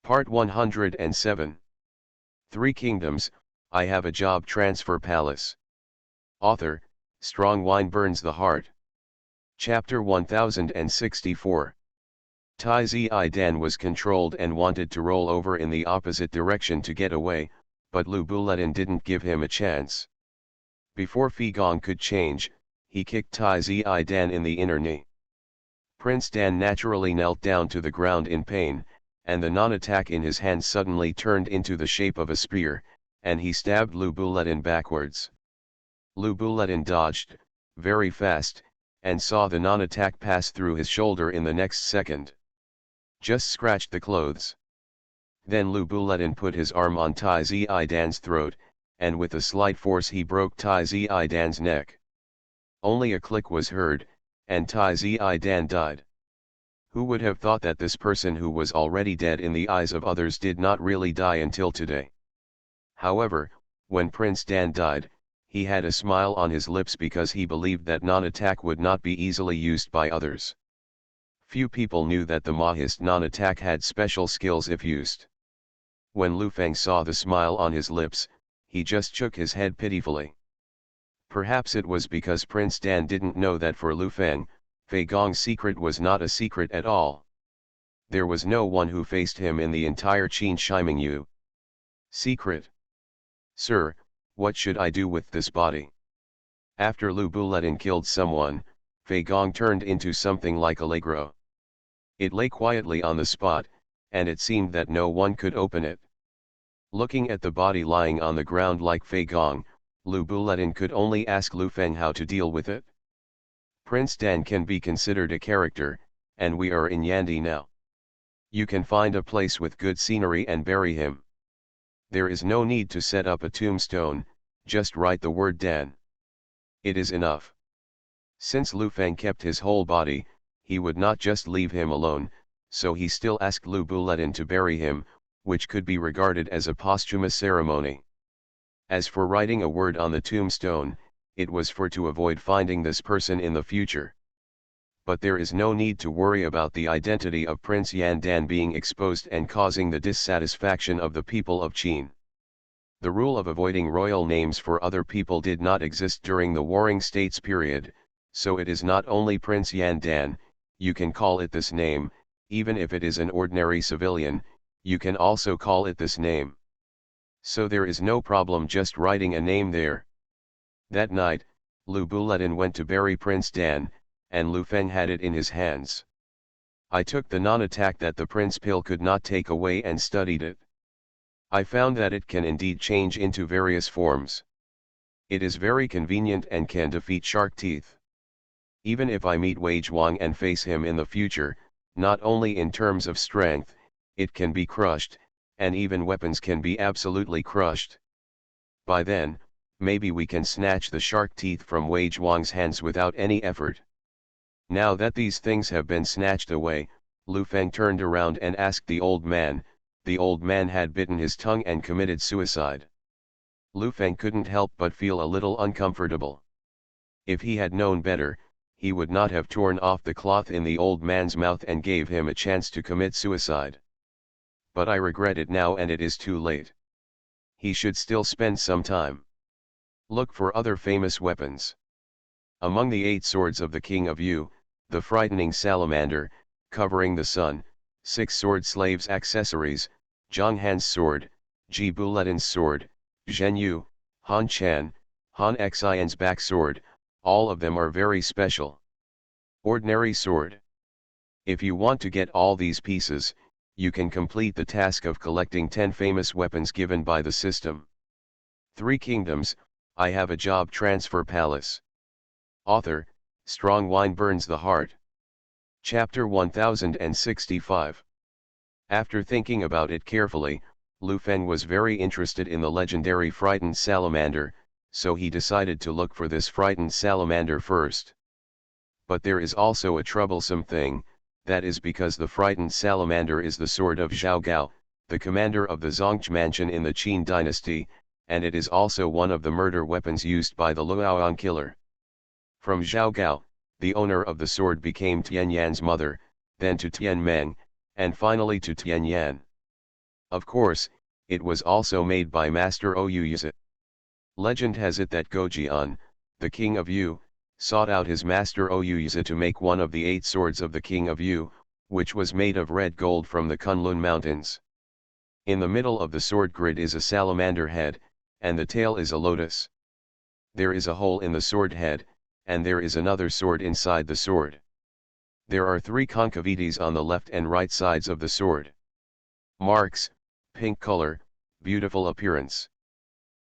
Part 107. Three Kingdoms, I Have a Job Transfer Palace. Author, Strong Wine Burns the Heart. Chapter 1064. Tai Zi Dan was controlled and wanted to roll over in the opposite direction to get away, but Lu Buletin didn't give him a chance. Before Fei Gong could change, he kicked Tai Zi Dan in the inner knee. Prince Dan naturally knelt down to the ground in pain, and the non-attack in his hand suddenly turned into the shape of a spear, and he stabbed Lu Buletin backwards. Lu Buletin dodged, very fast, and saw the non-attack pass through his shoulder in the next second. Just scratched the clothes. Then Lu Buletin put his arm on Tai Zi Dan's throat, and with a slight force he broke Tai Zi Dan's neck. Only a click was heard, and Tai Zi Dan died. Who would have thought that this person who was already dead in the eyes of others did not really die until today? However, when Prince Dan died, he had a smile on his lips because he believed that non-attack would not be easily used by others. Few people knew that the Mahist non-attack had special skills if used. When Lu Feng saw the smile on his lips, he just shook his head pitifully. Perhaps it was because Prince Dan didn't know that for Lu Feng, Fei Gong's secret was not a secret at all. There was no one who faced him in the entire Qin Shimingyu. Secret. Sir, what should I do with this body? After Lu Buletin killed someone, Fei Gong turned into something like Allegro. It lay quietly on the spot, and it seemed that no one could open it. Looking at the body lying on the ground like Fei Gong, Lu Buletin could only ask Lu Feng how to deal with it. Prince Dan can be considered a character, and we are in Yandi now. You can find a place with good scenery and bury him. There is no need to set up a tombstone, just write the word Dan. It is enough. Since Lu Feng kept his whole body, he would not just leave him alone, so he still asked Lu Buletin to bury him, which could be regarded as a posthumous ceremony. As for writing a word on the tombstone, it was to avoid finding this person in the future. But there is no need to worry about the identity of Prince Yan Dan being exposed and causing the dissatisfaction of the people of Qin. The rule of avoiding royal names for other people did not exist during the Warring States period, so it is not only Prince Yan Dan, you can call it this name, even if it is an ordinary civilian, you can also call it this name. So there is no problem just writing a name there. That night, Lu Buletin went to bury Prince Dan, and Lu Feng had it in his hands. I took the non-attack that the Prince Pill could not take away and studied it. I found that it can indeed change into various forms. It is very convenient and can defeat shark teeth. Even if I meet Wei Zhuang and face him in the future, not only in terms of strength, it can be crushed, and even weapons can be absolutely crushed. By then, maybe we can snatch the shark teeth from Wei Zhuang's hands without any effort. Now that these things have been snatched away, Lu Feng turned around and asked the old man. The old man had bitten his tongue and committed suicide. Lu Feng couldn't help but feel a little uncomfortable. If he had known better, he would not have torn off the cloth in the old man's mouth and gave him a chance to commit suicide. But I regret it now, and it is too late. He should still spend some time. Look for other famous weapons. Among the 8 swords of the King of Yu, the frightening salamander, covering the sun, 6 sword slaves' accessories, Zhang Han's sword, Ji Buletin's sword, Zhen Yu, Han Chan, Han Xian's back sword, all of them are very special. Ordinary sword. If you want to get all these pieces, you can complete the task of collecting 10 famous weapons given by the system. Three Kingdoms, I Have a Job Transfer Palace. Author, Strong Wine Burns the Heart. Chapter 1065. After thinking about it carefully, Lu Feng was very interested in the legendary frightened salamander, so he decided to look for this frightened salamander first. But there is also a troublesome thing. That is because the frightened salamander is the sword of Zhao Gao, the commander of the Zongzhi mansion in the Qin dynasty, and it is also one of the murder weapons used by the Luoyang killer. From Zhao Gao, the owner of the sword became Tian Yan's mother, then to Tian Meng, and finally to Tian Yan. Of course, it was also made by Master Ouyuze. Legend has it that Gojian, the king of Yu, sought out his master Ouyuze to make one of the 8 swords of the king of Yu, which was made of red gold from the Kunlun mountains. In the middle of the sword grid is a salamander head, and the tail is a lotus. There is a hole in the sword head, and there is another sword inside the sword. There are 3 concavities on the left and right sides of the sword. Marks: pink color, beautiful appearance.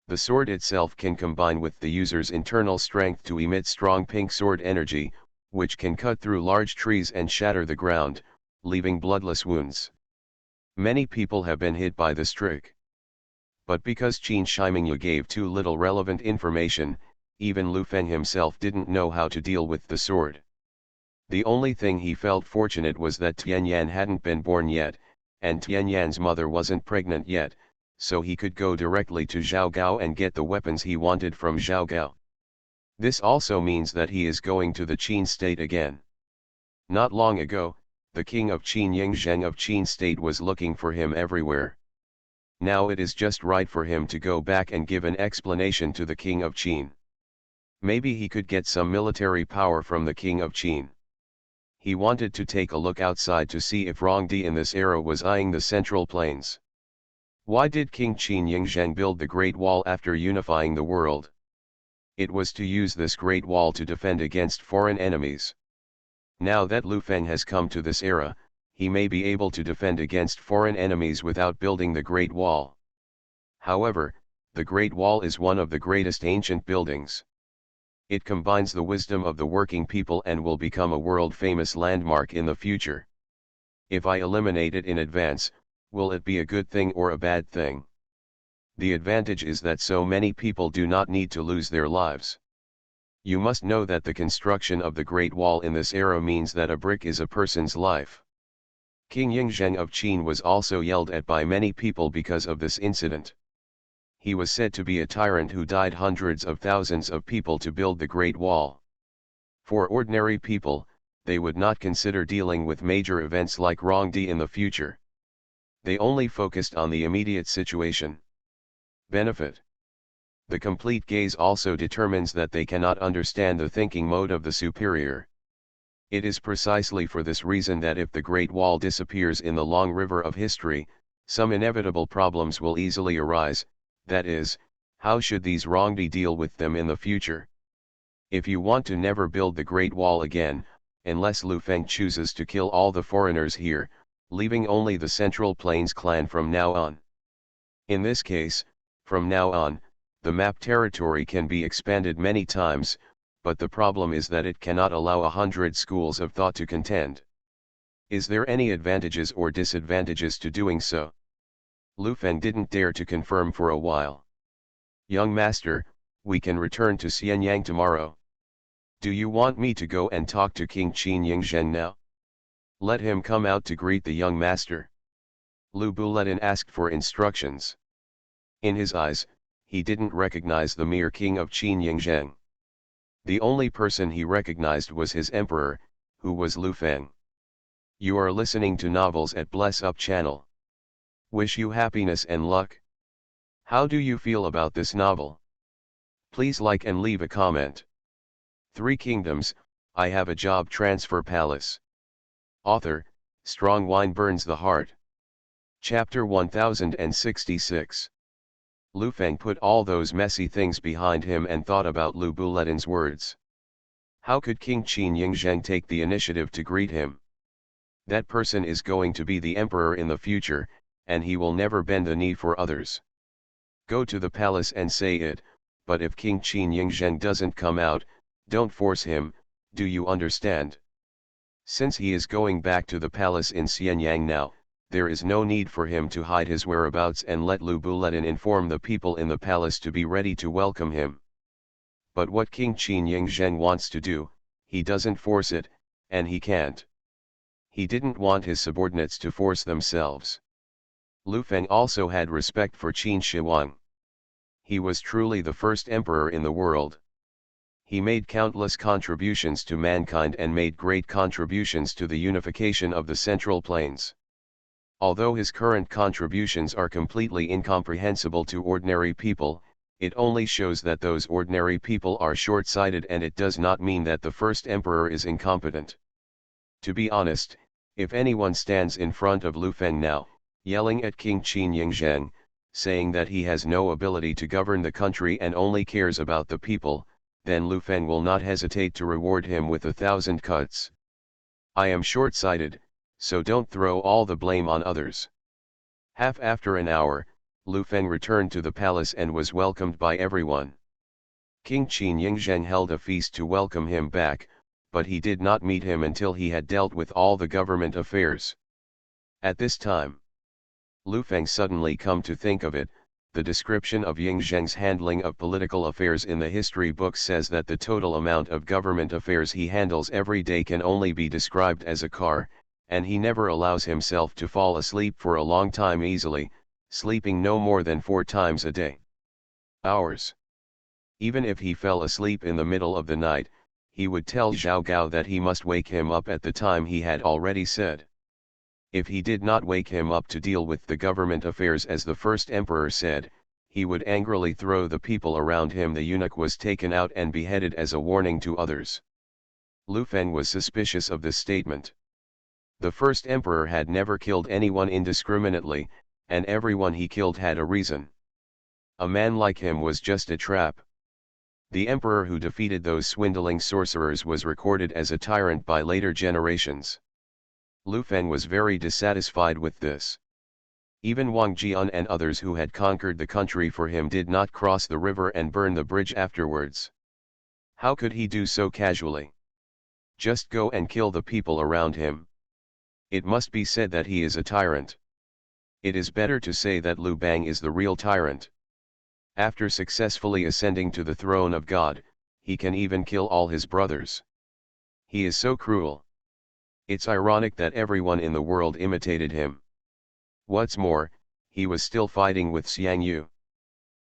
The sword itself can combine with the user's internal strength to emit strong pink sword energy, which can cut through large trees and shatter the ground, leaving bloodless wounds. Many people have been hit by this trick. But because Qin Shimingyu gave too little relevant information, even Lu Feng himself didn't know how to deal with the sword. The only thing he felt fortunate was that Tianyan hadn't been born yet, and Tianyan's mother wasn't pregnant yet, so he could go directly to Zhao Gao and get the weapons he wanted from Zhao Gao. This also means that he is going to the Qin state again. Not long ago, the king of Qin Yingzheng of Qin state was looking for him everywhere. Now it is just right for him to go back and give an explanation to the king of Qin. Maybe he could get some military power from the king of Qin. He wanted to take a look outside to see if Rongdi in this era was eyeing the central plains. Why did King Qin Yingzheng build the Great Wall after unifying the world? It was to use this Great Wall to defend against foreign enemies. Now that Lu Feng has come to this era, he may be able to defend against foreign enemies without building the Great Wall. However, the Great Wall is one of the greatest ancient buildings. It combines the wisdom of the working people and will become a world-famous landmark in the future. If I eliminate it in advance, will it be a good thing or a bad thing? The advantage is that so many people do not need to lose their lives. You must know that the construction of the Great Wall in this era means that a brick is a person's life. King Yingzheng of Qin was also yelled at by many people because of this incident. He was said to be a tyrant who died hundreds of thousands of people to build the Great Wall. For ordinary people, they would not consider dealing with major events like Rongdi in the future. They only focused on the immediate situation. Benefit: the complete gaze also determines that they cannot understand the thinking mode of the superior. It is precisely for this reason that if the Great Wall disappears in the long river of history, some inevitable problems will easily arise, that is, how should these Rongdi deal with them in the future? If you want to never build the Great Wall again, unless Lu Feng chooses to kill all the foreigners here, leaving only the Central Plains clan from now on. In this case, from now on, the map territory can be expanded many times, but the problem is that it cannot allow 100 schools of thought to contend. Is there any advantages or disadvantages to doing so? Lu Feng didn't dare to confirm for a while. Young master, we can return to Xianyang tomorrow. Do you want me to go and talk to King Qin Yingzheng now? Let him come out to greet the young master. Lu Buletin asked for instructions. In his eyes, he didn't recognize the mere king of Qin Yingzheng. The only person he recognized was his emperor, who was Lu Feng. You are listening to Novels at Bless Up channel. Wish you happiness and luck. How do you feel about this novel? Please like and leave a comment. 3 Kingdoms, I Have a Job Transfer Palace. Author, Strong Wine Burns the Heart. Chapter 1066. Lu Feng put all those messy things behind him and thought about Lu Buletin's words. How could King Qin Yingzheng take the initiative to greet him? That person is going to be the emperor in the future, and he will never bend the knee for others. Go to the palace and say it, but if King Qin Yingzheng doesn't come out, don't force him, do you understand? Since he is going back to the palace in Xianyang now, there is no need for him to hide his whereabouts and let Lu Buletin inform the people in the palace to be ready to welcome him. But what King Qin Yingzheng wants to do, he doesn't force it, and he can't. He didn't want his subordinates to force themselves. Lu Feng also had respect for Qin Shi Huang. He was truly the first emperor in the world. He made countless contributions to mankind and made great contributions to the unification of the Central Plains. Although his current contributions are completely incomprehensible to ordinary people, it only shows that those ordinary people are short-sighted, and it does not mean that the first emperor is incompetent. To be honest, if anyone stands in front of Lu Feng now, yelling at King Qin Yingzheng, saying that he has no ability to govern the country and only cares about the people, then Lu Feng will not hesitate to reward him with 1,000 cuts. I am short-sighted, so don't throw all the blame on others. Half after an hour, Lu Feng returned to the palace and was welcomed by everyone. King Qin Yingzheng held a feast to welcome him back, but he did not meet him until he had dealt with all the government affairs. At this time, Lu Feng suddenly come to think of it, the description of Yingzheng's handling of political affairs in the history books says that the total amount of government affairs he handles every day can only be described as a car, and he never allows himself to fall asleep for a long time easily, sleeping no more than 4 times a day. Hours. Even if he fell asleep in the middle of the night, he would tell Zhao Gao that he must wake him up at the time he had already said. If he did not wake him up to deal with the government affairs as the first emperor said, he would angrily throw the people around him. The eunuch was taken out and beheaded as a warning to others. Lu Feng was suspicious of this statement. The first emperor had never killed anyone indiscriminately, and everyone he killed had a reason. A man like him was just a trap. The emperor who defeated those swindling sorcerers was recorded as a tyrant by later generations. Lu Feng was very dissatisfied with this. Even Wang Jian and others who had conquered the country for him did not cross the river and burn the bridge afterwards. How could he do so casually? Just go and kill the people around him. It must be said that he is a tyrant. It is better to say that Lu Bang is the real tyrant. After successfully ascending to the throne of God, he can even kill all his brothers. He is so cruel. It's ironic that everyone in the world imitated him. What's more, he was still fighting with Xiang Yu.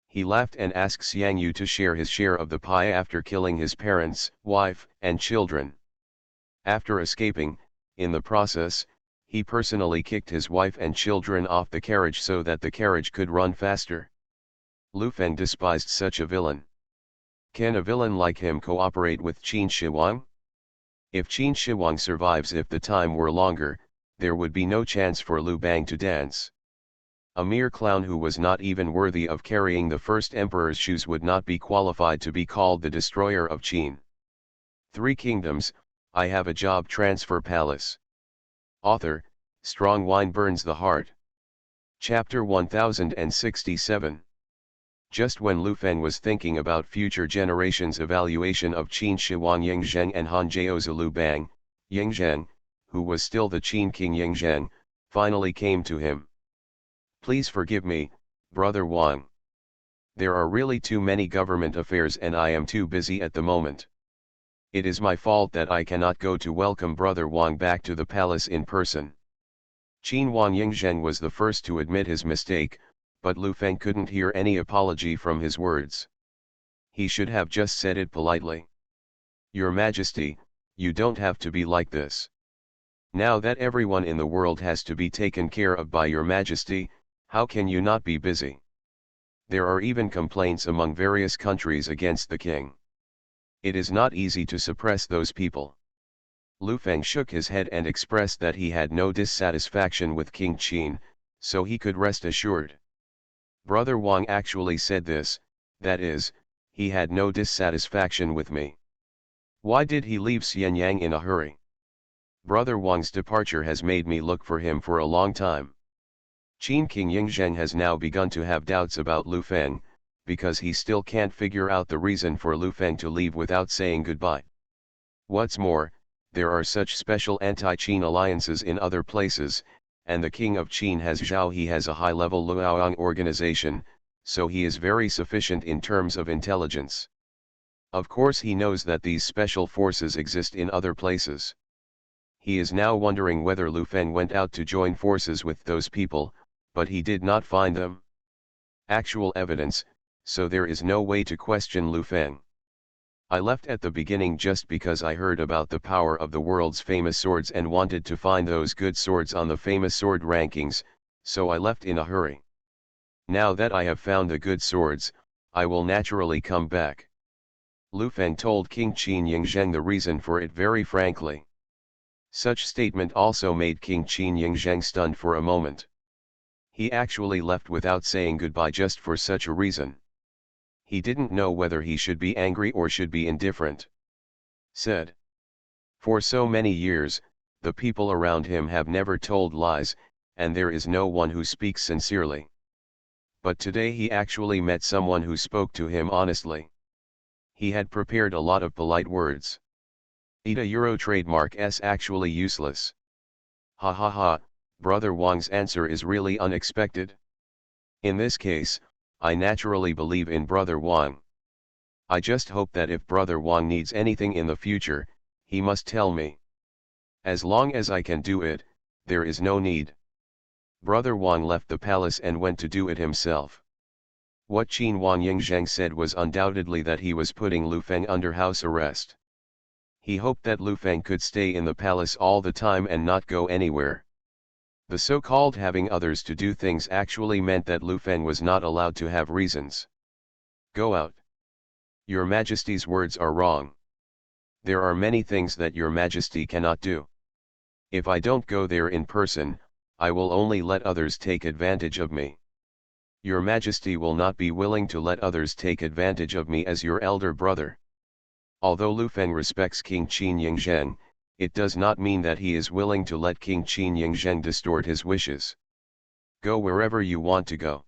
He laughed and asked Xiang Yu to share his share of the pie after killing his parents, wife, and children. After escaping, in the process, he personally kicked his wife and children off the carriage so that the carriage could run faster. Lu Feng despised such a villain. Can a villain like him cooperate with Qin Shi Huang? If Qin Shi Huang survives, if the time were longer, there would be no chance for Lu Bang to dance. A mere clown who was not even worthy of carrying the first emperor's shoes would not be qualified to be called the destroyer of Qin. 3 Kingdoms, I Have a Job Transfer Palace. Author, Strong Wine Burns the Heart. Chapter 1067. Just when Lu Feng was thinking about future generations' evaluation of Qin Shi Huang Yingzheng and Han Jiaozi Lu Bang, Yingzheng, who was still the Qin King Yingzheng, finally came to him. Please forgive me, Brother Wang. There are really too many government affairs and I am too busy at the moment. It is my fault that I cannot go to welcome Brother Wang back to the palace in person. Qin Huang Yingzheng was the first to admit his mistake, but Lu Feng couldn't hear any apology from his words. He should have just said it politely. Your Majesty, you don't have to be like this. Now that everyone in the world has to be taken care of by your Majesty, how can you not be busy? There are even complaints among various countries against the king. It is not easy to suppress those people. Lu Feng shook his head and expressed that he had no dissatisfaction with King Qin, so he could rest assured. Brother Wang actually said this, that is, he had no dissatisfaction with me. Why did he leave Xianyang in a hurry? Brother Wang's departure has made me look for him for a long time. Qin King Yingzheng has now begun to have doubts about Lu Feng, because he still can't figure out the reason for Lu Feng to leave without saying goodbye. What's more, there are such special anti-Qin alliances in other places, and the king of Qin has Zhao. He has a high-level Luoyang organization, so he is very sufficient in terms of intelligence. Of course he knows that these special forces exist in other places. He is now wondering whether Lu Feng went out to join forces with those people, but he did not find them. Actual evidence, so there is no way to question Lu Feng. I left at the beginning just because I heard about the power of the world's famous swords and wanted to find those good swords on the famous sword rankings, so I left in a hurry. Now that I have found the good swords, I will naturally come back. Lu Feng told King Qin Yingzheng the reason for it very frankly. Such statement also made King Qin Yingzheng stunned for a moment. He actually left without saying goodbye just for such a reason. He didn't know whether he should be angry or should be indifferent. Said. For so many years, the people around him have never told lies, and there is no one who speaks sincerely. But today he actually met someone who spoke to him honestly. He had prepared a lot of polite words. ETA Euro trademark S actually useless. Ha ha ha, Brother Wang's answer is really unexpected. In this case, I naturally believe in Brother Wang. I just hope that if Brother Wang needs anything in the future, he must tell me. As long as I can do it, there is no need. Brother Wang left the palace and went to do it himself. What Qin Wang Yingzheng said was undoubtedly that he was putting Lu Feng under house arrest. He hoped that Lu Feng could stay in the palace all the time and not go anywhere. The so-called having others to do things actually meant that Lu Feng was not allowed to have reasons. Go out. Your Majesty's words are wrong. There are many things that your Majesty cannot do. If I don't go there in person, I will only let others take advantage of me. Your Majesty will not be willing to let others take advantage of me as your elder brother. Although Lu Feng respects King Qin Yingzheng, it does not mean that he is willing to let King Qin Yingzheng distort his wishes. Go wherever you want to go.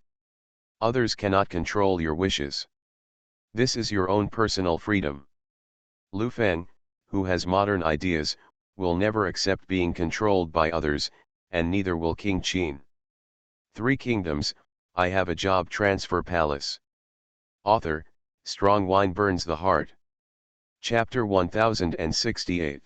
Others cannot control your wishes. This is your own personal freedom. Lu Feng, who has modern ideas, will never accept being controlled by others, and neither will King Qin. Three Kingdoms, I Have a Job Transfer Palace. Author, Strong Wine Burns the Heart. Chapter 1068.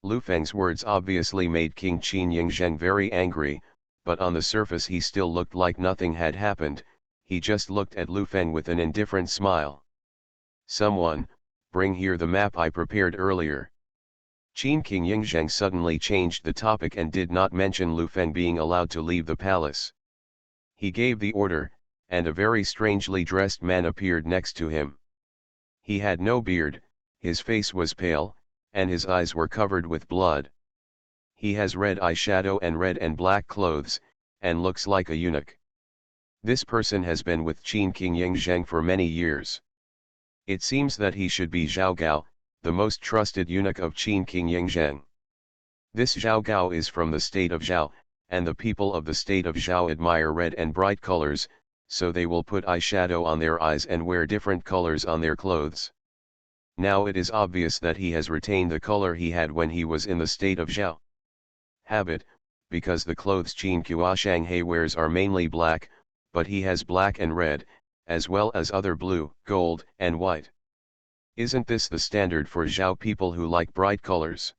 Lu Feng's words obviously made King Qin Yingzheng very angry, but on the surface he still looked like nothing had happened. He just looked at Lu Feng with an indifferent smile. Someone, bring here the map I prepared earlier. Qin King Yingzheng suddenly changed the topic and did not mention Lu Feng being allowed to leave the palace. He gave the order, and a very strangely dressed man appeared next to him. He had no beard, his face was pale, and his eyes were covered with blood. He has red eyeshadow and red and black clothes, and looks like a eunuch. This person has been with Qin King Yingzheng for many years. It seems that he should be Zhao Gao, the most trusted eunuch of Qin King Yingzheng. This Zhao Gao is from the state of Zhao, and the people of the state of Zhao admire red and bright colors, so they will put eyeshadow on their eyes and wear different colors on their clothes. Now it is obvious that he has retained the color he had when he was in the state of Zhao. Habit, because the clothes Qin Shanghai wears are mainly black, but he has black and red, as well as other blue, gold, and white. Isn't this the standard for Zhao people who like bright colors?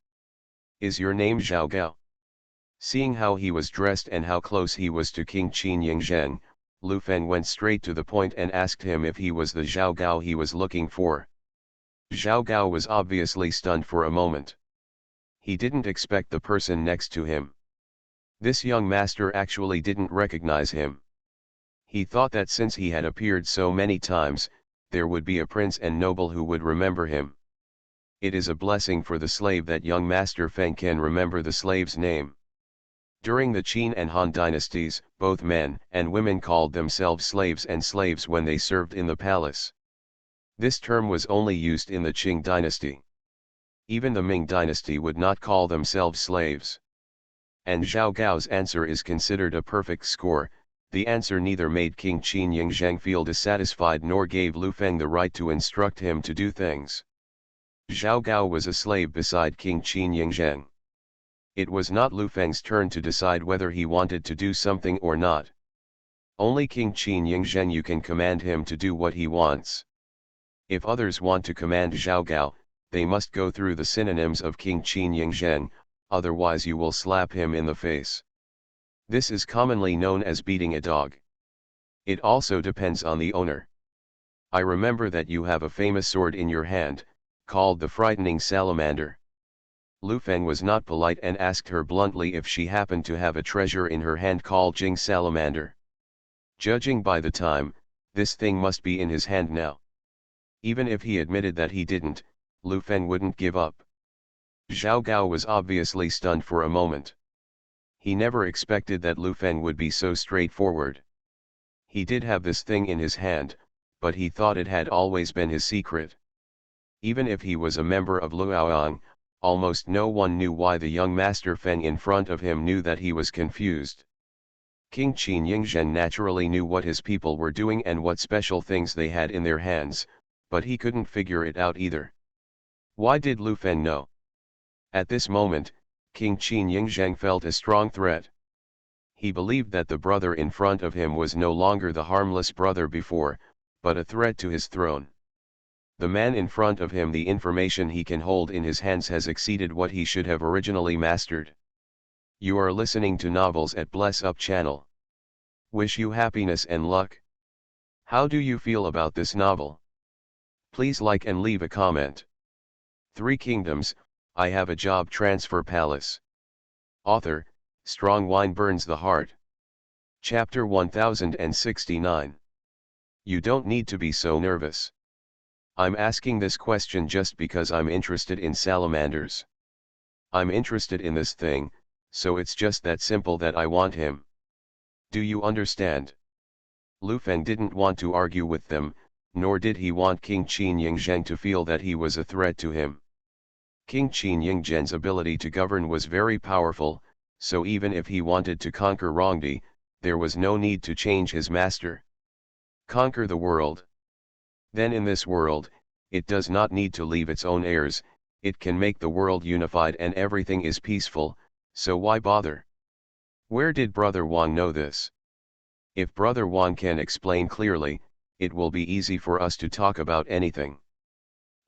Is your name Zhao Gao? Seeing how he was dressed and how close he was to King Qin Yingzheng, Lu Feng went straight to the point and asked him if he was the Zhao Gao he was looking for. Zhao Gao was obviously stunned for a moment. He didn't expect the person next to him. This young master actually didn't recognize him. He thought that since he had appeared so many times, there would be a prince and noble who would remember him. It is a blessing for the slave that young Master Feng can remember the slave's name. During the Qin and Han dynasties, both men and women called themselves slaves and slaves when they served in the palace. This term was only used in the Qing dynasty. Even the Ming dynasty would not call themselves slaves. And Zhao Gao's answer is considered a perfect score. The answer neither made King Qin Yingzheng feel dissatisfied nor gave Lu Feng the right to instruct him to do things. Zhao Gao was a slave beside King Qin Yingzheng. It was not Lu Feng's turn to decide whether he wanted to do something or not. Only King Qin Yingzheng you can command him to do what he wants. If others want to command Zhao Gao, they must go through the synonyms of King Qin Yingzheng, otherwise you will slap him in the face. This is commonly known as beating a dog. It also depends on the owner. I remember that you have a famous sword in your hand, called the frightening salamander. Lu Feng was not polite and asked her bluntly if she happened to have a treasure in her hand called Jing salamander. Judging by the time, this thing must be in his hand now. Even if he admitted that he didn't, Lu Feng wouldn't give up. Zhao Gao was obviously stunned for a moment. He never expected that Lu Feng would be so straightforward. He did have this thing in his hand, but he thought it had always been his secret. Even if he was a member of Luoyang, almost no one knew why the young Master Feng in front of him knew that he was confused. King Qin Yingzhen naturally knew what his people were doing and what special things they had in their hands, but he couldn't figure it out either. Why did Lu Feng know? At this moment, King Qin Yingzhen felt a strong threat. He believed that the brother in front of him was no longer the harmless brother before, but a threat to his throne. The man in front of him, the information he can hold in his hands has exceeded what he should have originally mastered. You are listening to Novels at Bless Up channel. Wish you happiness and luck. How do you feel about this novel? Please like and leave a comment. Three Kingdoms, I Have a Job Transfer Palace. Author, Strong Wine Burns the Heart. Chapter 1069. You don't need to be so nervous. I'm asking this question just because I'm interested in salamanders. I'm interested in this thing, so it's just that simple that I want him. Do you understand? Lu Feng didn't want to argue with them, nor did he want King Qin Yingzhen to feel that he was a threat to him. King Qin Yingzhen's ability to govern was very powerful, so even if he wanted to conquer Rongdi, there was no need to change his master. Conquer the world. Then in this world, it does not need to leave its own heirs, it can make the world unified and everything is peaceful, so why bother? Where did Brother Wang know this? If Brother Wang can explain clearly, it will be easy for us to talk about anything.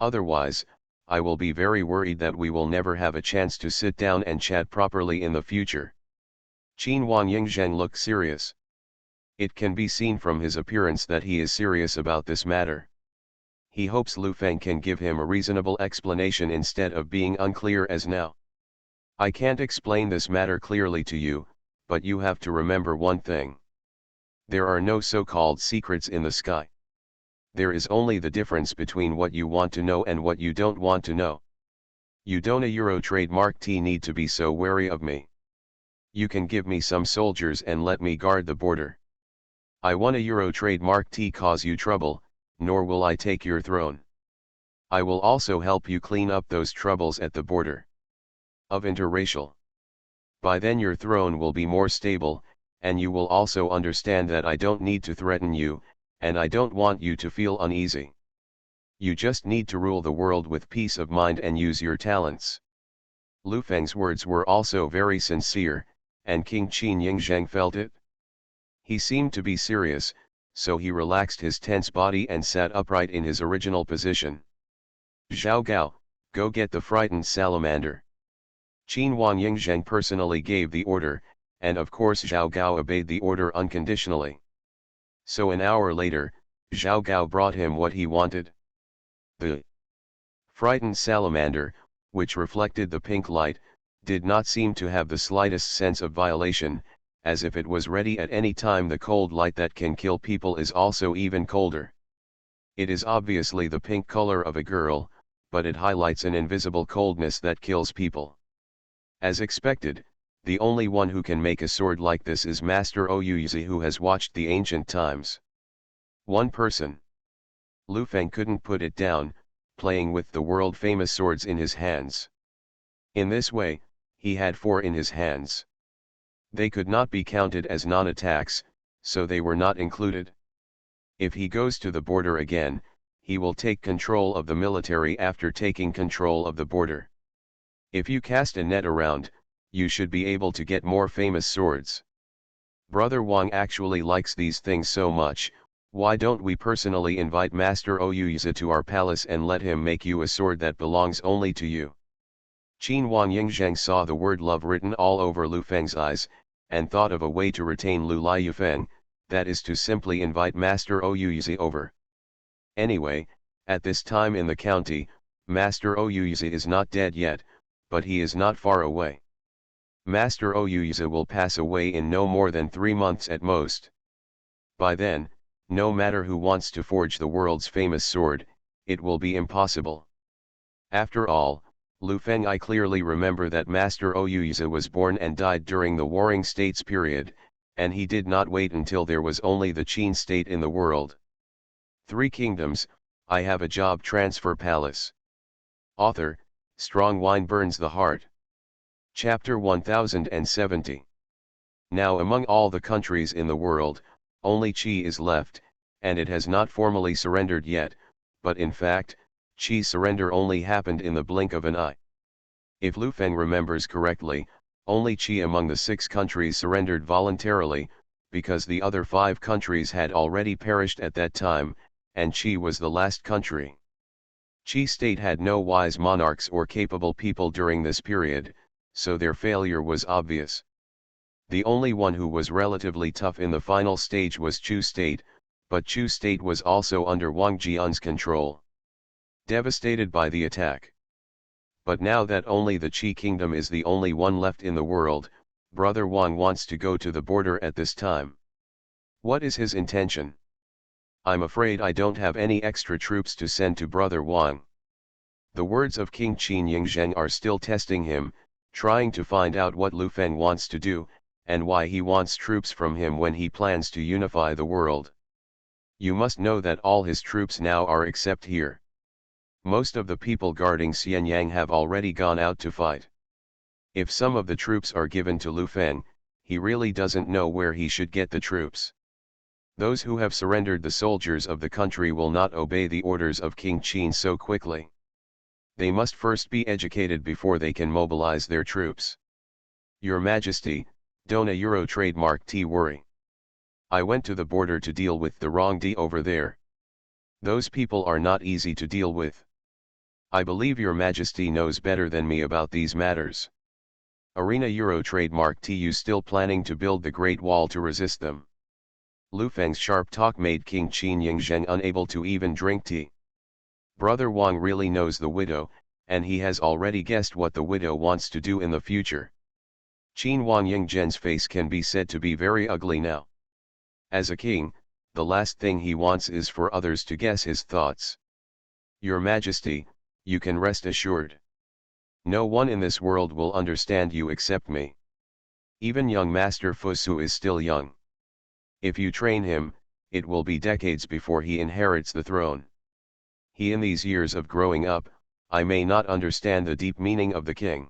Otherwise, I will be very worried that we will never have a chance to sit down and chat properly in the future. Qin Wang Yingzhen looked serious. It can be seen from his appearance that he is serious about this matter. He hopes Lu Feng can give him a reasonable explanation instead of being unclear as now. I can't explain this matter clearly to you, but you have to remember one thing. There are no so-called secrets in the sky. There is only the difference between what you want to know and what you don't want to know. You don't a Euro trademark T need to be so wary of me. You can give me some soldiers and let me guard the border. I want a Euro trademark T cause you trouble, nor will I take your throne. I will also help you clean up those troubles at the border. Of interracial. By then your throne will be more stable, and you will also understand that I don't need to threaten you, and I don't want you to feel uneasy. You just need to rule the world with peace of mind and use your talents. Lu Feng's words were also very sincere, and King Qin Yingzhen felt it. He seemed to be serious, so he relaxed his tense body and sat upright in his original position. Zhao Gao, go get the frightened salamander. Qin Wang Yingzhen personally gave the order, and of course Zhao Gao obeyed the order unconditionally. So an hour later, Zhao Gao brought him what he wanted. The frightened salamander, which reflected the pink light, did not seem to have the slightest sense of violation, as if it was ready at any time. The cold light that can kill people is also even colder. It is obviously the pink color of a girl, but it highlights an invisible coldness that kills people. As expected, the only one who can make a sword like this is Master Ouyuzi, who has watched the ancient times. One person. Lu Feng couldn't put it down, playing with the world-famous swords in his hands. In this way, he had 4 in his hands. They could not be counted as non-attacks, so they were not included. If he goes to the border again, he will take control of the military after taking control of the border. If you cast a net around, you should be able to get more famous swords. Brother Wang actually likes these things so much, why don't we personally invite Master Ouyuzi to our palace and let him make you a sword that belongs only to you? Qin Wang Yingzhen saw the word love written all over Lu Feng's eyes, and thought of a way to retain Lu Liufeng, that is to simply invite Master Ouyuzi over. Anyway, at this time in the county, Master Oyuze is not dead yet, but he is not far away. Master Oyuze will pass away in no more than 3 months at most. By then, no matter who wants to forge the world's famous sword, it will be impossible. After all, Lu Feng, I clearly remember that Master Oyuze was born and died during the Warring States period, and he did not wait until there was only the Qin state in the world. 3 Kingdoms, I Have a Job Transfer Palace. Author, Strong Wine Burns the Heart. Chapter 1070. Now among all the countries in the world, only Qi is left, and it has not formally surrendered yet, but in fact, Qi's surrender only happened in the blink of an eye. If Lu Feng remembers correctly, only Qi among the 6 countries surrendered voluntarily, because the other 5 countries had already perished at that time, and Qi was the last country. Qi state had no wise monarchs or capable people during this period, so their failure was obvious. The only one who was relatively tough in the final stage was Chu state, but Chu state was also under Wang Jian's control. Devastated by the attack. But now that only the Qi kingdom is the only one left in the world, Brother Wang wants to go to the border at this time. What is his intention? I'm afraid I don't have any extra troops to send to Brother Wang. The words of King Qin Yingzheng are still testing him, trying to find out what Lu Feng wants to do, and why he wants troops from him when he plans to unify the world. You must know that all his troops now are except here. Most of the people guarding Xianyang have already gone out to fight. If some of the troops are given to Lu Feng, he really doesn't know where he should get the troops. Those who have surrendered the soldiers of the country will not obey the orders of King Qin so quickly. They must first be educated before they can mobilize their troops. Your Majesty, don't a Euro trademark T worry. I went to the border to deal with the wrong D over there. Those people are not easy to deal with. I believe your Majesty knows better than me about these matters. Arena Euro trademark T, you still planning to build the Great Wall to resist them? Lu Feng's sharp talk made King Qin Yingzheng unable to even drink tea. Brother Wang really knows the widow, and he has already guessed what the widow wants to do in the future. Qin Wang Yingzhen's face can be said to be very ugly now. As a king, the last thing he wants is for others to guess his thoughts. Your Majesty, you can rest assured. No one in this world will understand you except me. Even young Master Fusu is still young. If you train him, it will be decades before he inherits the throne. In these years of growing up, I may not understand the deep meaning of the king.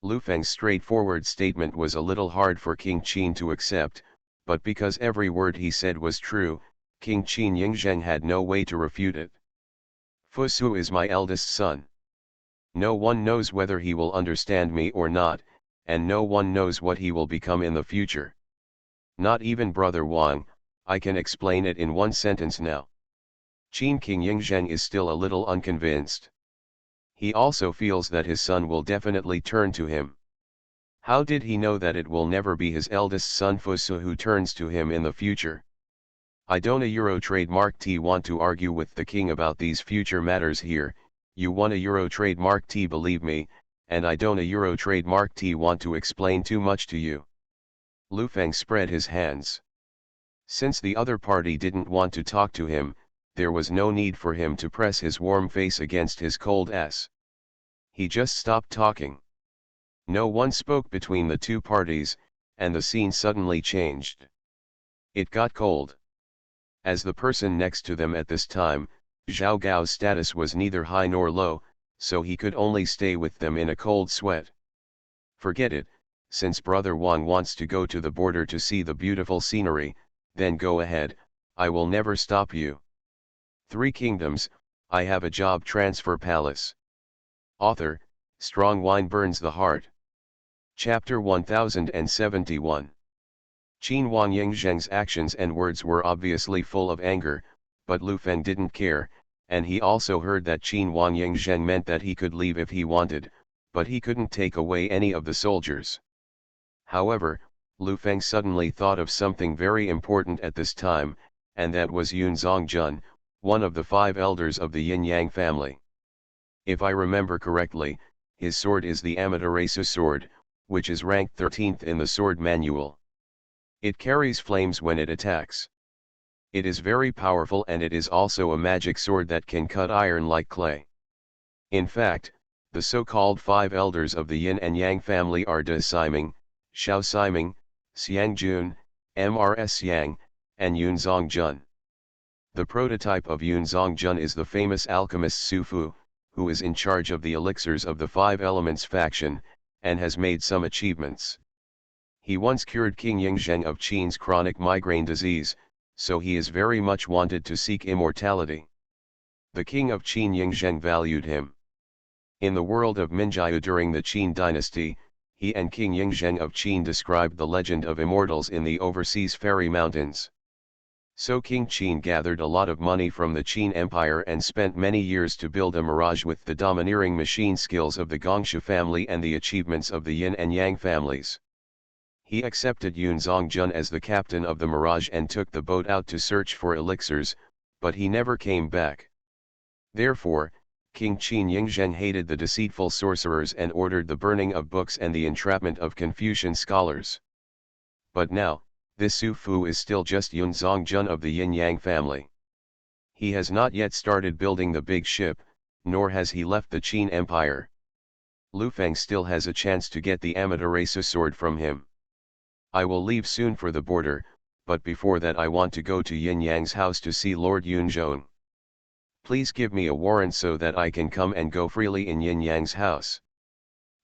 Lu Feng's straightforward statement was a little hard for King Qin to accept, but because every word he said was true, King Qin Yingzheng had no way to refute it. Fusu is my eldest son. No one knows whether he will understand me or not, and no one knows what he will become in the future. Not even Brother Wang. I can explain it in one sentence now. Qin King Yingzheng is still a little unconvinced. He also feels that his son will definitely turn to him. How did he know that it will never be his eldest son Fusu who turns to him in the future? I don't a Euro trademark T want to argue with the king about these future matters here. You want a Euro trademark T, believe me, and I don't a Euro trademark T want to explain too much to you. Lu Feng spread his hands. Since the other party didn't want to talk to him, there was no need for him to press his warm face against his cold ass. He just stopped talking. No one spoke between the two parties, and the scene suddenly changed. It got cold. As the person next to them at this time, Zhao Gao's status was neither high nor low, so he could only stay with them in a cold sweat. Forget it, since Brother Wang wants to go to the border to see the beautiful scenery, then go ahead, I will never stop you. 3 Kingdoms, I Have a Job Transfer Palace. Author, Strong Wine Burns the Heart. Chapter 1071. Qin Wang Yingzheng's actions and words were obviously full of anger, but Lu Feng didn't care, and he also heard that Qin Wang Yingzheng meant that he could leave if he wanted, but he couldn't take away any of the soldiers. However, Lu Feng suddenly thought of something very important at this time, and that was Yun Zongjun, one of the 5 elders of the yin-yang family. If I remember correctly, his sword is the Amaterasu sword, which is ranked 13th in the sword manual. It carries flames when it attacks. It is very powerful, and it is also a magic sword that can cut iron like clay. In fact, the so-called 5 elders of the yin and yang family are De Siming, Xiao Siming, Xiang Jun, Mrs Yang, and Yun Zongjun. The prototype of Yun Zongjun is the famous alchemist Su Fu, who is in charge of the elixirs of the 5 elements faction, and has made some achievements. He once cured King Yingzheng of Qin's chronic migraine disease, so he is very much wanted to seek immortality. The king of Qin Yingzheng valued him. In the world of Minjiu during the Qin dynasty, he and King Yingzheng of Qin described the legend of immortals in the overseas fairy mountains. So King Qin gathered a lot of money from the Qin Empire and spent many years to build a mirage with the domineering machine skills of the Gongshu family and the achievements of the Yin and Yang families. He accepted Yun Zongjun as the captain of the mirage and took the boat out to search for elixirs, but he never came back. Therefore, King Qin Yingzheng hated the deceitful sorcerers and ordered the burning of books and the entrapment of Confucian scholars. But now, this Su Fu is still just Yun Zongjun of the Yin-Yang family. He has not yet started building the big ship, nor has he left the Qin Empire. Lu Feng still has a chance to get the Amaterasu sword from him. I will leave soon for the border, but before that I want to go to Yin Yang's house to see Lord Yunzhong. Please give me a warrant so that I can come and go freely in Yin Yang's house.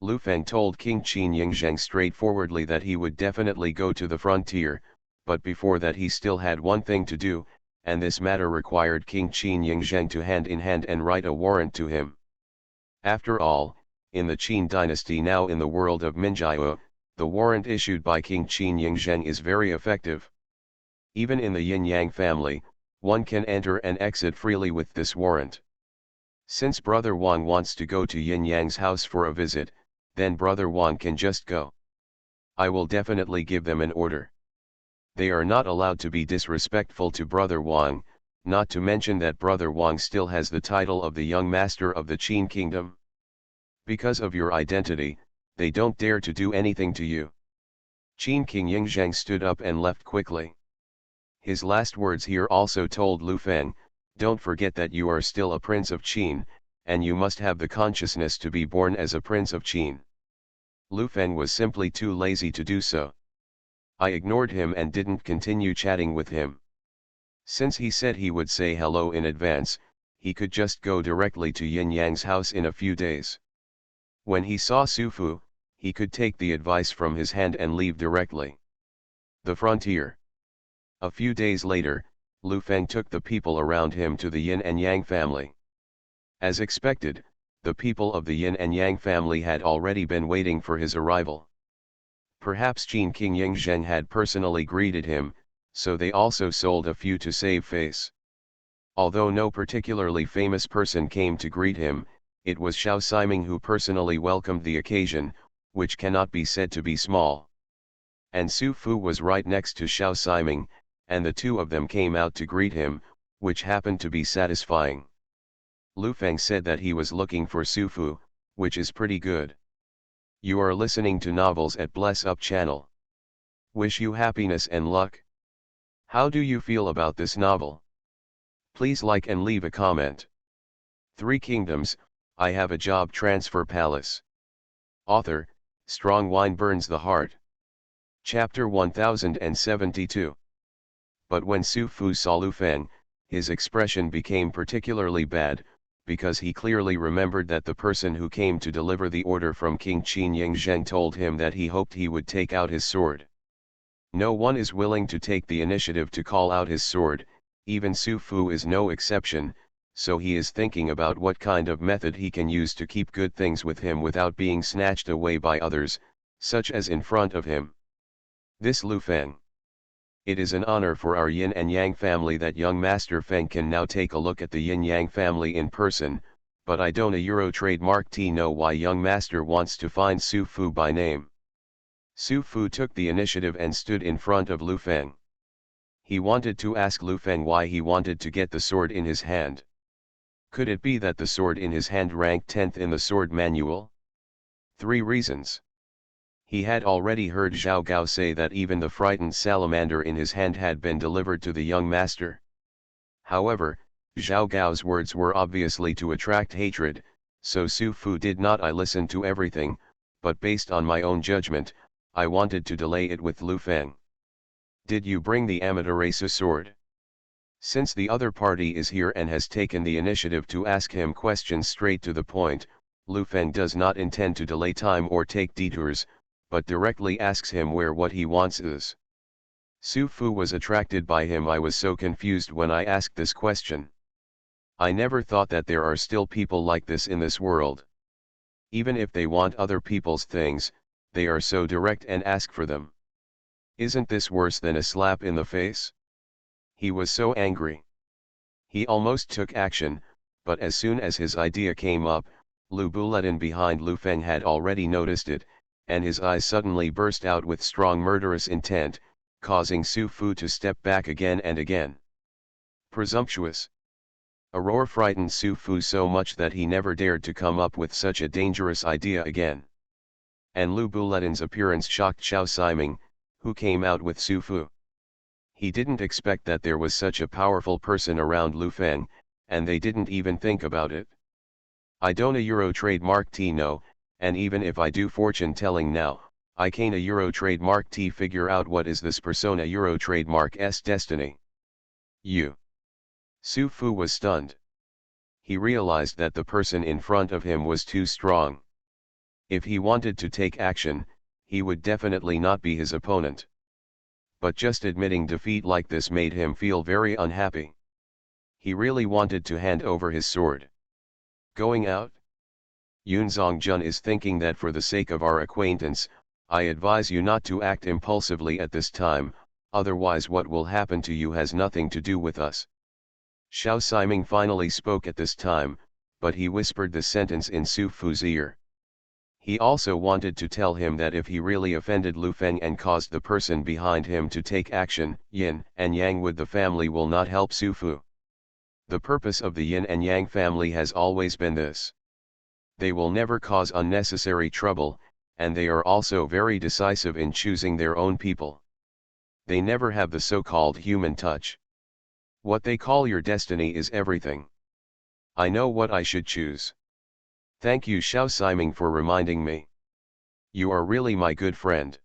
Lu Feng told King Qin Yingzheng straightforwardly that he would definitely go to the frontier, but before that he still had one thing to do, and this matter required King Qin Yingzheng to hand in hand and write a warrant to him. After all, in the Qin dynasty now in the world of Minjiu, the warrant issued by King Qin Yingzheng is very effective. Even in the Yin-Yang family, one can enter and exit freely with this warrant. Since Brother Wang wants to go to Yin Yang's house for a visit, then Brother Wang can just go. I will definitely give them an order. They are not allowed to be disrespectful to Brother Wang, not to mention that Brother Wang still has the title of the young master of the Qin kingdom. Because of your identity, they don't dare to do anything to you. Qin King Yingzheng stood up and left quickly. His last words here also told Lu Feng, don't forget that you are still a prince of Qin, and you must have the consciousness to be born as a prince of Qin. Lu Feng was simply too lazy to do so. I ignored him and didn't continue chatting with him. Since he said he would say hello in advance, he could just go directly to Yin Yang's house in a few days. When he saw Su Fu, he could take the advice from his hand and leave directly. The frontier. A few days later, Lu Feng took the people around him to the Yin and Yang family. As expected, the people of the Yin and Yang family had already been waiting for his arrival. Perhaps Qin King Yingzheng had personally greeted him, so they also sold a few to save face. Although no particularly famous person came to greet him, it was Xiao Siming who personally welcomed the occasion, which cannot be said to be small. And Su Fu was right next to Xiao Siming, and the two of them came out to greet him, which happened to be satisfying. Lu Feng said that he was looking for Su Fu, which is pretty good. You are listening to Novels at Bless Up channel. Wish you happiness and luck. How do you feel about this novel? Please like and leave a comment. 3 Kingdoms, I Have a Job Transfer Palace. Author, Strong Wine Burns the Heart. Chapter 1072. But when Su Fu saw Lu Feng, his expression became particularly bad, because he clearly remembered that the person who came to deliver the order from King Qin Yingzheng told him that he hoped he would take out his sword. No one is willing to take the initiative to call out his sword, even Su Fu is no exception, so he is thinking about what kind of method he can use to keep good things with him without being snatched away by others, such as in front of him. This Lu Feng. It is an honor for our Yin and Yang family that young Master Feng can now take a look at the Yin Yang family in person, but I don't trademark know why young Master wants to find Su Fu by name. Su Fu took the initiative and stood in front of Lu Feng. He wanted to ask Lu Feng why he wanted to get the sword in his hand. Could it be that the sword in his hand ranked 10th in the sword manual? 3 reasons. He had already heard Zhao Gao say that even the frightened salamander in his hand had been delivered to the young master. However, Zhao Gao's words were obviously to attract hatred, so Su Fu did not I listen to everything, but based on my own judgment, I wanted to delay it with Lu Feng. Did you bring the Amaterasu sword? Since the other party is here and has taken the initiative to ask him questions straight to the point, Lu Feng does not intend to delay time or take detours, but directly asks him where what he wants is. Su Fu was attracted by him. I was so confused when I asked this question. I never thought that there are still people like this in this world. Even if they want other people's things, they are so direct and ask for them. Isn't this worse than a slap in the face? He was so angry. He almost took action, but as soon as his idea came up, Lu Buletin behind Lu Feng had already noticed it, and his eyes suddenly burst out with strong murderous intent, causing Su Fu to step back again and again. Presumptuous. A roar frightened Su Fu so much that he never dared to come up with such a dangerous idea again. And Lu Buletin's appearance shocked Xiao Siming, who came out with Su Fu. He didn't expect that there was such a powerful person around Lu Feng, and they didn't even think about it. I don't a Euro trademark T no, and even if I do fortune telling now, I can't a Euro trademark T figure out what is this persona Euro trademark S destiny. You. Su Fu was stunned. He realized that the person in front of him was too strong. If he wanted to take action, he would definitely not be his opponent. But just admitting defeat like this made him feel very unhappy. He really wanted to hand over his sword. Going out? Yun Zongjun is thinking that for the sake of our acquaintance, I advise you not to act impulsively at this time, otherwise what will happen to you has nothing to do with us. Xiao Siming finally spoke at this time, but he whispered the sentence in Su Fu's ear. He also wanted to tell him that if he really offended Lu Feng and caused the person behind him to take action, Yin and Yang with the family will not help Su Fu. The purpose of the Yin and Yang family has always been this. They will never cause unnecessary trouble, and they are also very decisive in choosing their own people. They never have the so-called human touch. What they call your destiny is everything. I know what I should choose. Thank you Xiao Siming for reminding me. You are really my good friend.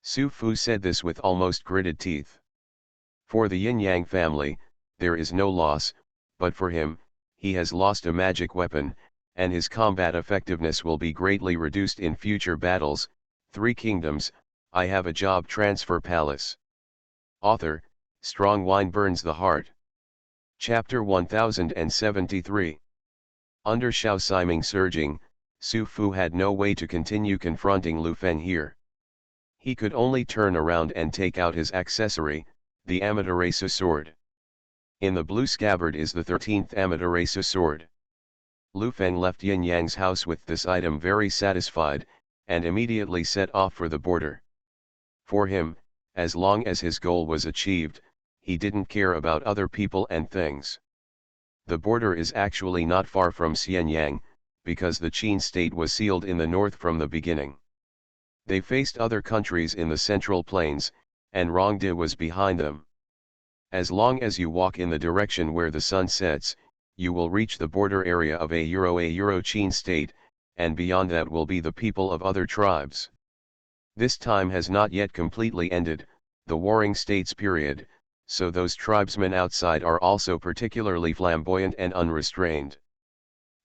Su Fu said this with almost gritted teeth. For the Yin-Yang family, there is no loss, but for him, he has lost a magic weapon, and his combat effectiveness will be greatly reduced in future battles. 3 Kingdoms, I have a job transfer palace. Author, Strong Wine Burns the Heart. Chapter 1073. Under Xiao Siming surging, Su Fu had no way to continue confronting Lu Feng here. He could only turn around and take out his accessory, the Amaterasu sword. In the blue scabbard is the 13th Amaterasu sword. Lu Feng left Yin Yang's house with this item very satisfied, and immediately set off for the border. For him, as long as his goal was achieved, he didn't care about other people and things. The border is actually not far from Xianyang, because the Qin state was sealed in the north from the beginning. They faced other countries in the central plains, and Rongde was behind them. As long as you walk in the direction where the sun sets, you will reach the border area of a Euro Qin state, and beyond that will be the people of other tribes. This time has not yet completely ended, the warring states period, so those tribesmen outside are also particularly flamboyant and unrestrained.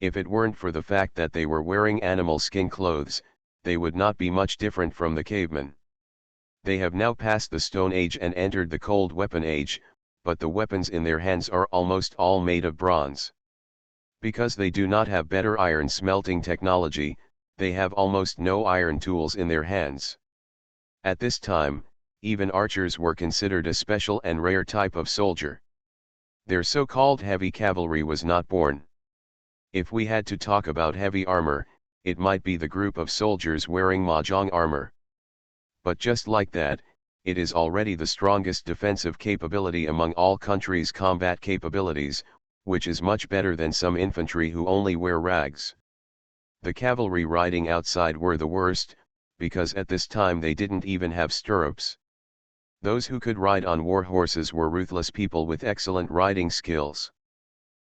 If it weren't for the fact that they were wearing animal skin clothes, they would not be much different from the cavemen. They have now passed the Stone Age and entered the Cold Weapon Age, but the weapons in their hands are almost all made of bronze. Because they do not have better iron smelting technology, they have almost no iron tools in their hands. At this time, even archers were considered a special and rare type of soldier. Their so-called heavy cavalry was not born. If we had to talk about heavy armor, it might be the group of soldiers wearing mahjong armor. But just like that, it is already the strongest defensive capability among all countries' combat capabilities, which is much better than some infantry who only wear rags. The cavalry riding outside were the worst, because at this time they didn't even have stirrups. Those who could ride on war horses were ruthless people with excellent riding skills.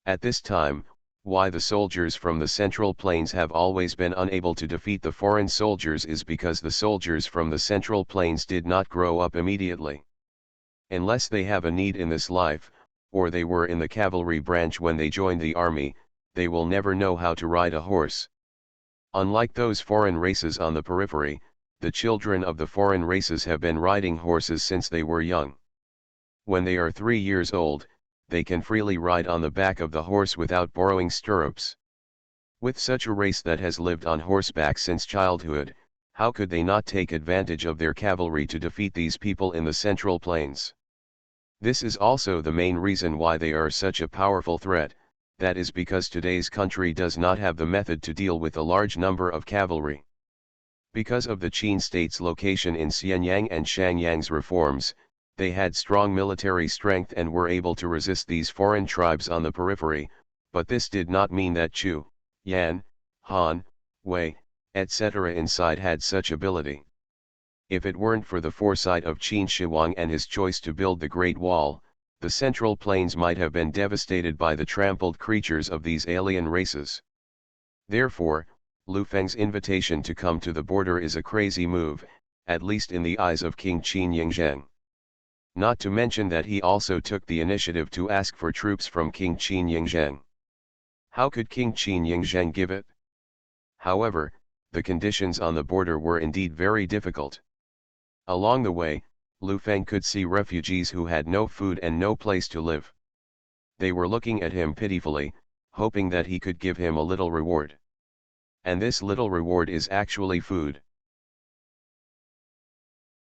At this time, why the soldiers from the Central Plains have always been unable to defeat the foreign soldiers is because the soldiers from the Central Plains did not grow up immediately. Unless they have a need in this life, or they were in the cavalry branch when they joined the army, they will never know how to ride a horse. Unlike those foreign races on the periphery, the children of the foreign races have been riding horses since they were young. When they are 3 years old, they can freely ride on the back of the horse without borrowing stirrups. With such a race that has lived on horseback since childhood, how could they not take advantage of their cavalry to defeat these people in the Central Plains? This is also the main reason why they are such a powerful threat, that is because today's country does not have the method to deal with a large number of cavalry. Because of the Qin state's location in Xianyang and Shangyang's reforms, they had strong military strength and were able to resist these foreign tribes on the periphery, but this did not mean that Chu, Yan, Han, Wei, etc. inside had such ability. If it weren't for the foresight of Qin Shi Huang and his choice to build the Great Wall, the Central Plains might have been devastated by the trampled creatures of these alien races. Therefore, Lu Feng's invitation to come to the border is a crazy move, at least in the eyes of King Qin Yingzheng. Not to mention that he also took the initiative to ask for troops from King Qin Yingzheng. How could King Qin Yingzheng give it? However, the conditions on the border were indeed very difficult. Along the way, Lu Feng could see refugees who had no food and no place to live. They were looking at him pitifully, hoping that he could give him a little reward. And this little reward is actually food.